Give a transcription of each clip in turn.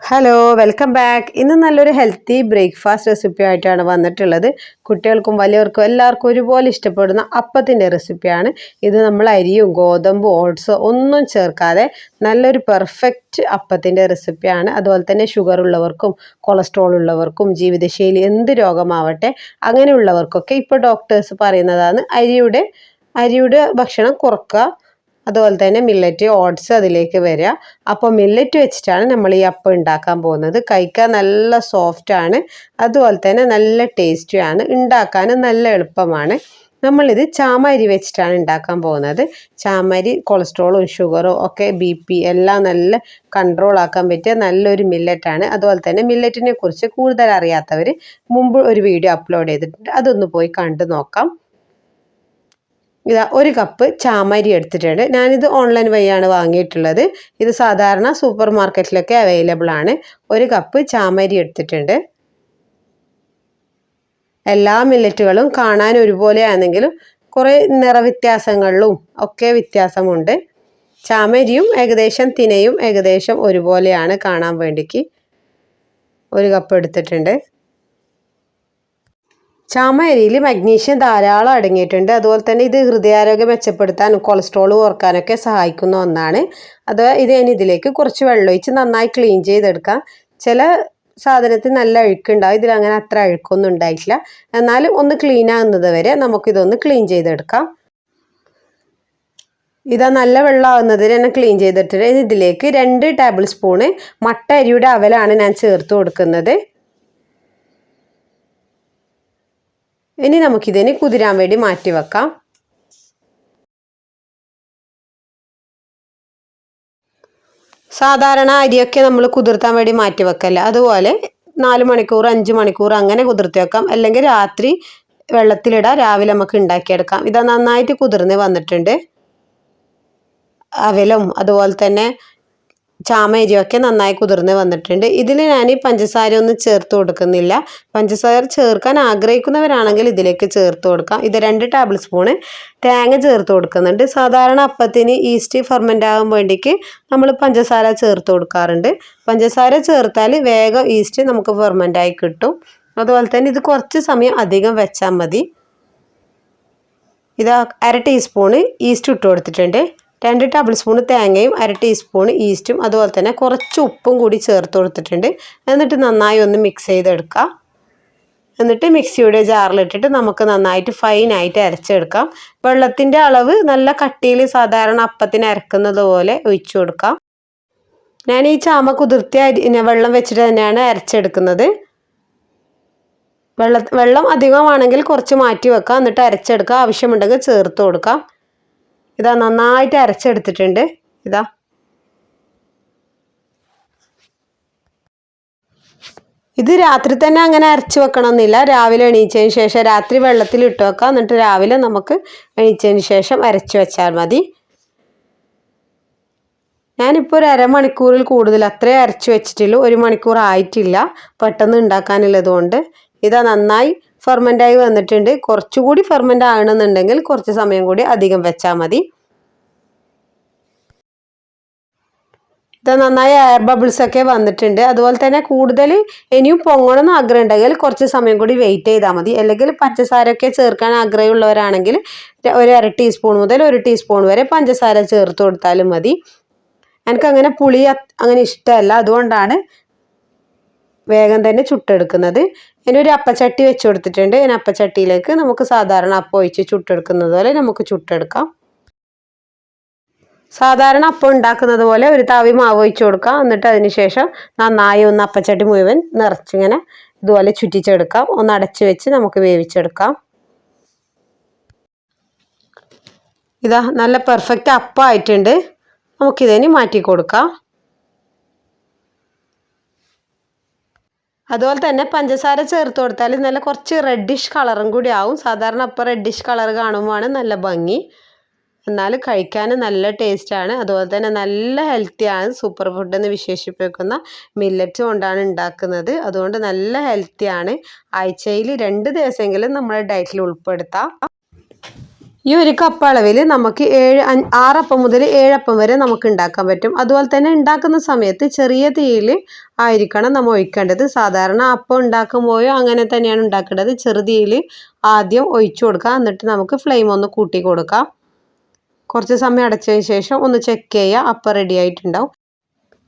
Hello welcome back. ഇന്ന് നല്ലൊരു healthy breakfast recipe ആയിട്ടാണ് വന്നിട്ടുള്ളത്. കുട്ടികൾക്കും വലിയവർക്കും എല്ലാവർക്കും ഒരുപോലെ ഇഷ്ടപ്പെടുന്ന അപ്പത്തിൻ്റെ റെസിപ്പിയാണ് ഇത്. നമ്മൾ അരിയും ഗോതമ്പും ഓട്സോ ഒന്നും ചേർക്കാതെ നല്ലൊരു പെർഫെക്റ്റ് അപ്പത്തിൻ്റെ റെസിപ്പിയാണ്. അതുപോലെ തന്നെ ഷുഗർ ഉള്ളവർക്കും കൊളസ്ട്രോൾ ഉള്ളവർക്കും ജീവിതശൈലി എന്ത് രോഗമാവട്ടെ അങ്ങനെയുള്ളവർക്കൊക്കെ ഇപ്പോൾ ഡോക്ടേഴ്സ് പറയുന്നതാണ് അരിയുടെ ഭക്ഷണം കുറക്കുക. അതുപോലെ തന്നെ മില്ലറ്റ് ഓട്സ് അതിലേക്ക് വരിക. അപ്പോൾ മില്ലറ്റ് വെച്ചിട്ടാണ് നമ്മൾ ഈ അപ്പം ഉണ്ടാക്കാൻ പോകുന്നത്. കഴിക്കാൻ നല്ല സോഫ്റ്റാണ്, അതുപോലെ തന്നെ നല്ല ടേസ്റ്റിയാണ്, ഉണ്ടാക്കാനും നല്ല എളുപ്പമാണ്. നമ്മളിത് ചാമരി വെച്ചിട്ടാണ് ഉണ്ടാക്കാൻ പോകുന്നത്. ചാമരി കൊളസ്ട്രോളും ഷുഗറും ഒക്കെ BP എല്ലാം നല്ല കൺട്രോൾ ആക്കാൻ പറ്റിയ നല്ലൊരു മില്ലറ്റാണ്. അതുപോലെ തന്നെ മില്ലറ്റിനെ കുറിച്ച് കൂടുതൽ അറിയാത്തവർ മുമ്പ് ഒരു വീഡിയോ അപ്ലോഡ് ചെയ്തിട്ടുണ്ട്, അതൊന്ന് പോയി കണ്ടു നോക്കാം. ഇതാ ഒരു കപ്പ് ചാമരി എടുത്തിട്ടുണ്ട്. ഞാനിത് ഓൺലൈൻ വഴിയാണ് വാങ്ങിയിട്ടുള്ളത്. ഇത് സാധാരണ സൂപ്പർ മാർക്കറ്റിലൊക്കെ അവൈലബിൾ ആണ്. ഒരു കപ്പ് ചാമരി എടുത്തിട്ടുണ്ട്. എല്ലാ മില്ലറ്റുകളും കാണാൻ ഒരുപോലെ ആണെങ്കിലും കുറേ നിറവ്യത്യാസങ്ങളിലും ഒക്കെ വ്യത്യാസമുണ്ട്. ചാമരിയും ഏകദേശം തിനയും ഏകദേശം ഒരുപോലെയാണ് കാണാൻ വേണ്ടിക്ക്. ഒരു കപ്പ് എടുത്തിട്ടുണ്ട്. ചാമരിയിൽ മഗ്നീഷ്യം ധാരാളം അടങ്ങിയിട്ടുണ്ട്. അതുപോലെ തന്നെ ഇത് ഹൃദയാരോഗ്യം മെച്ചപ്പെടുത്താനും കൊളസ്ട്രോൾ കുറക്കാനൊക്കെ സഹായിക്കുന്ന ഒന്നാണ്. ഇത് ഞാൻ ഇതിലേക്ക് കുറച്ച് വെള്ളമൊഴിച്ച് നന്നായി ക്ലീൻ ചെയ്തെടുക്കാം. ചില സാധനത്തിൽ നല്ല അഴുക്കുണ്ടാവും, ഇതിലങ്ങനെ അത്ര അഴുക്കൊന്നും ഉണ്ടായിട്ടില്ല. എന്നാലും ഒന്ന് ക്ലീൻ ആകുന്നത് വരെ നമുക്കിതൊന്ന് ക്ലീൻ ചെയ്തെടുക്കാം. ഇതാ നല്ല വെള്ളമാകുന്നതിന് തന്നെ ക്ലീൻ ചെയ്തിട്ട് ഇതിലേക്ക് 2 ടേബിൾ സ്പൂണ് മട്ട അരിയുടെ അവലാണ് ഞാൻ ചേർത്ത് കൊടുക്കുന്നത്. ഇനി നമുക്കിതിന് കുതിരാൻ വേണ്ടി മാറ്റി വെക്കാം. സാധാരണ അരിയൊക്കെ നമ്മൾ കുതിർത്താൻ വേണ്ടി മാറ്റി വെക്കല്ല, അതുപോലെ 4 മണിക്കൂർ 5 മണിക്കൂർ അങ്ങനെ കുതിർത്തി വെക്കാം. അല്ലെങ്കിൽ രാത്രി വെള്ളത്തിലിടാം, രാവിലെ നമുക്ക് ഉണ്ടാക്കിയെടുക്കാം. ഇതാ നന്നായിട്ട് കുതിർന്ന് വന്നിട്ടുണ്ട്. അവലും അതുപോലെ തന്നെ ചാമരിയൊക്കെ നന്നായി കുതിർന്ന് വന്നിട്ടുണ്ട്. ഇതിൽ ഞാൻ പഞ്ചസാര ഒന്നും ചേർത്ത് കൊടുക്കുന്നില്ല. പഞ്ചസാര ചേർക്കാൻ ആഗ്രഹിക്കുന്നവരാണെങ്കിൽ ഇതിലേക്ക് ചേർത്ത് കൊടുക്കാം. ഇത് 2 ടേബിൾ സ്പൂണ് തേങ്ങ ചേർത്ത് കൊടുക്കുന്നുണ്ട്. സാധാരണ അപ്പത്തിന് ഈസ്റ്റ് ഫെർമെൻ്റ് ആകാൻ വേണ്ടിക്ക് നമ്മൾ പഞ്ചസാര ചേർത്ത് കൊടുക്കാറുണ്ട്. പഞ്ചസാര ചേർത്താൽ വേഗം ഈസ്റ്റ് നമുക്ക് ഫെർമെൻ്റായി കിട്ടും. അതുപോലെ തന്നെ ഇത് കുറച്ച് സമയം അധികം വെച്ചാൽ മതി. ഇത് 1/2 ടീസ്പൂണ് ഈസ്റ്റ് ഇട്ട് കൊടുത്തിട്ടുണ്ട്. 2 ടേബിൾ സ്പൂൺ തേങ്ങയും 1/2 ടീസ്പൂൺ ഈസ്റ്റും അതുപോലെ തന്നെ കുറച്ച് ഉപ്പും കൂടി ചേർത്ത് കൊടുത്തിട്ടുണ്ട്. എന്നിട്ട് നന്നായി ഒന്ന് മിക്സ് ചെയ്തെടുക്കാം. എന്നിട്ട് മിക്സിയുടെ ജാറിലിട്ടിട്ട് നമുക്ക് നന്നായിട്ട് ഫൈനായിട്ട് അരച്ചെടുക്കാം. വെള്ളത്തിൻ്റെ അളവ് നല്ല കട്ടിയിൽ സാധാരണ അപ്പത്തിന് അരക്കുന്നത് പോലെ ഒഴിച്ചു കൊടുക്കാം. ഞാൻ ഈ ചാമ കുതിർത്തിയ വെള്ളം വെച്ചിട്ട് തന്നെയാണ് അരച്ചെടുക്കുന്നത്. വെള്ളം അധികമാണെങ്കിൽ കുറച്ച് മാറ്റി വെക്കാം, എന്നിട്ട് അരച്ചെടുക്കാം. ആവശ്യമുണ്ടെങ്കിൽ ചേർത്ത് കൊടുക്കാം. ഇതാ നന്നായിട്ട് അരച്ചെടുത്തിട്ടുണ്ട്. ഇത് രാത്രി തന്നെ അങ്ങനെ അരച്ച് വെക്കണമെന്നില്ല. രാവിലെ എണീച്ചതിന് ശേഷം രാത്രി വെള്ളത്തിൽ ഇട്ട് വെക്കാം, എന്നിട്ട് രാവിലെ നമുക്ക് എണീച്ചതിന് ശേഷം അരച്ച് വെച്ചാൽ മതി. ഞാനിപ്പോൾ ഒരു അരമണിക്കൂറിൽ കൂടുതൽ അത്രയും അരച്ച് വെച്ചിട്ടുള്ളൂ. 1 മണിക്കൂർ ആയിട്ടില്ല, പെട്ടെന്ന് ഉണ്ടാക്കാനുള്ളത് കൊണ്ട്. ഇതാ നന്നായി ഫെർമെൻ്റായി വന്നിട്ടുണ്ട്. കുറച്ചുകൂടി ഫെർമെൻ്റ് ആകണമെന്നുണ്ടെങ്കിൽ കുറച്ച് സമയം കൂടി അധികം വെച്ചാൽ മതി. ഇത് നന്നായി എയർ ബബിൾസ് ഒക്കെ വന്നിട്ടുണ്ട്. അതുപോലെ തന്നെ കൂടുതൽ ഇനിയും പൊങ്ങണമെന്ന് ആഗ്രഹം ഉണ്ടെങ്കിൽ കുറച്ച് സമയം കൂടി വെയിറ്റ് ചെയ്താൽ മതി. അല്ലെങ്കിൽ പഞ്ചസാരയൊക്കെ ചേർക്കാൻ ആഗ്രഹമുള്ളവരാണെങ്കിൽ 1/2 ടീസ്പൂൺ മുതൽ 1 ടീസ്പൂൺ വരെ പഞ്ചസാര ചേർത്ത് കൊടുത്താലും മതി. എനിക്കങ്ങനെ പുളി അങ്ങനെ ഇഷ്ടമല്ല, അതുകൊണ്ടാണ് വേഗം തന്നെ ചുട്ടെടുക്കുന്നത്. ഇനി ഒരു അപ്പച്ചട്ടി വെച്ച് കൊടുത്തിട്ടുണ്ട്. ഇനി അപ്പച്ചട്ടിയിലേക്ക് നമുക്ക് സാധാരണ അപ്പം ഒഴിച്ച് ചുട്ടെടുക്കുന്നത് പോലെ നമുക്ക് ചുട്ടെടുക്കാം. സാധാരണ അപ്പം ഉണ്ടാക്കുന്നത് പോലെ ഒരു തവി മാവ് ഒഴിച്ച് കൊടുക്കാം. എന്നിട്ട് അതിന് ശേഷം നന്നായി ഒന്ന് അപ്പച്ചട്ടി മുഴുവൻ നിറച്ചിങ്ങനെ ഇതുപോലെ ചുറ്റിച്ചെടുക്കാം. ഒന്ന് അടച്ച് വെച്ച് നമുക്ക് വേവിച്ചെടുക്കാം. ഇതാ നല്ല പെർഫെക്റ്റ് അപ്പമായിട്ടുണ്ട്. നമുക്കിതിന് മാറ്റി കൊടുക്കാം. അതുപോലെ തന്നെ പഞ്ചസാര ചേർത്ത് കൊടുത്താൽ നല്ല കുറച്ച് റെഡിഷ് കളറും കൂടി ആവും. സാധാരണ അപ്പം റെഡിഷ് കളർ കാണുമ്പോഴാണ് നല്ല ഭംഗി, എന്നാൽ കഴിക്കാൻ നല്ല ടേസ്റ്റാണ്. അതുപോലെ തന്നെ നല്ല ഹെൽത്തിയാണ്. സൂപ്പർ ഫുഡ് എന്ന് വിശേഷിപ്പിക്കുന്ന മില്ലറ്റ് കൊണ്ടാണ് ഉണ്ടാക്കുന്നത്. അതുകൊണ്ട് നല്ല ഹെൽത്തിയാണ്. ആഴ്ചയിൽ 2 ദിവസമെങ്കിലും നമ്മുടെ ഡയറ്റിൽ ഉൾപ്പെടുത്താം. ഈ ഒരു കപ്പ് അളവിൽ നമുക്ക് 6 അപ്പം മുതൽ 7 അപ്പം വരെ നമുക്ക് ഉണ്ടാക്കാൻ പറ്റും. അതുപോലെ തന്നെ ഉണ്ടാക്കുന്ന സമയത്ത് ചെറിയ തീയിൽ ആയിരിക്കണം നമ്മൾ ഒഴിക്കേണ്ടത്. സാധാരണ അപ്പം ഉണ്ടാക്കുമ്പോഴും അങ്ങനെ തന്നെയാണ് ഉണ്ടാക്കേണ്ടത്. ചെറുതീയിൽ ആദ്യം ഒഴിച്ചു കൊടുക്കുക. എന്നിട്ട് നമുക്ക് ഫ്ലെയിം ഒന്ന് കൂട്ടി കൊടുക്കാം. കുറച്ച് സമയം അടച്ചതിന് ശേഷം ഒന്ന് ചെക്ക് ചെയ്യുക. അപ്പം റെഡി ആയിട്ടുണ്ടാവും.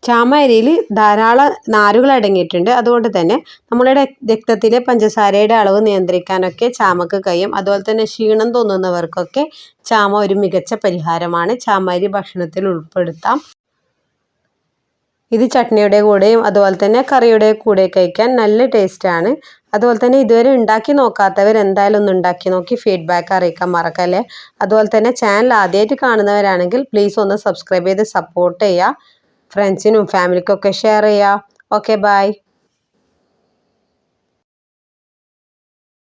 ചാമ അരിയിൽ ധാരാളം നാരുകൾ അടങ്ങിയിട്ടുണ്ട്. അതുകൊണ്ട് തന്നെ നമ്മളുടെ രക്തത്തിലെ പഞ്ചസാരയുടെ അളവ് നിയന്ത്രിക്കാനൊക്കെ ചാമക്ക് കഴിയും. അതുപോലെ തന്നെ ക്ഷീണം തോന്നുന്നവർക്കൊക്കെ ചാമ ഒരു മികച്ച പരിഹാരമാണ്. ചാമ അരി ഭക്ഷണത്തിൽ ഉൾപ്പെടുത്താം. ഇത് ചട്നിയുടെ കൂടെയും അതുപോലെ തന്നെ കറിയുടെ കൂടെ കഴിക്കാൻ നല്ല ടേസ്റ്റാണ്. അതുപോലെ തന്നെ ഇതുവരെ ഉണ്ടാക്കി നോക്കാത്തവർ എന്തായാലും ഒന്ന് ഉണ്ടാക്കി നോക്കി ഫീഡ്ബാക്ക് അറിയിക്കാൻ മറക്കല്ലേ. അതുപോലെ തന്നെ ചാനൽ ആദ്യമായിട്ട് കാണുന്നവരാണെങ്കിൽ പ്ലീസ് ഒന്ന് സബ്സ്ക്രൈബ് ചെയ്ത് സപ്പോർട്ട് ചെയ്യുക. ഫ്രണ്ട്സിനും ഫാമിലിക്കൊക്കെ ഷെയർ ചെയ്യുക. Okay, by.